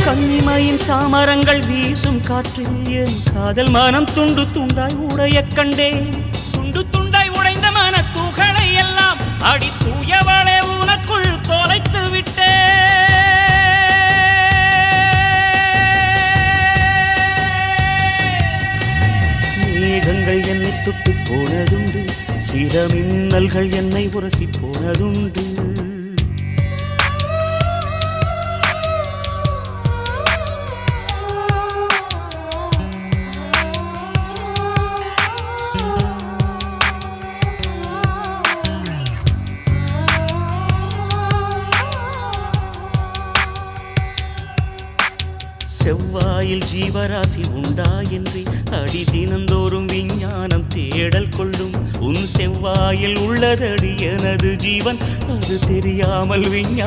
கண்ணிமையின் சாமரங்கள் வீசும் காற்றில் என் காதல் மனம் துண்டு துண்டாய் உடைய கண்டேன். துண்டு துண்டாய் உடைந்த மன துகளை எல்லாம் அடி தூயவளே உனக்குள் தொலைத்து விட்டேன். மேகங்கள் என்னை தொட்டு போனதுண்டு, சில மின்னல்கள் என்னை உரசி போனதுண்டு. செவ்வாயில் ஜீவராசி உண்டா என்று அடி தினந்தோறும் விஞ்ஞானம் தேடல் கொள்ளும். உன் செவ்வாயில் உள்ளதடி எனது ஜீவன், அது தெரியாமல் விஞ்ஞானம்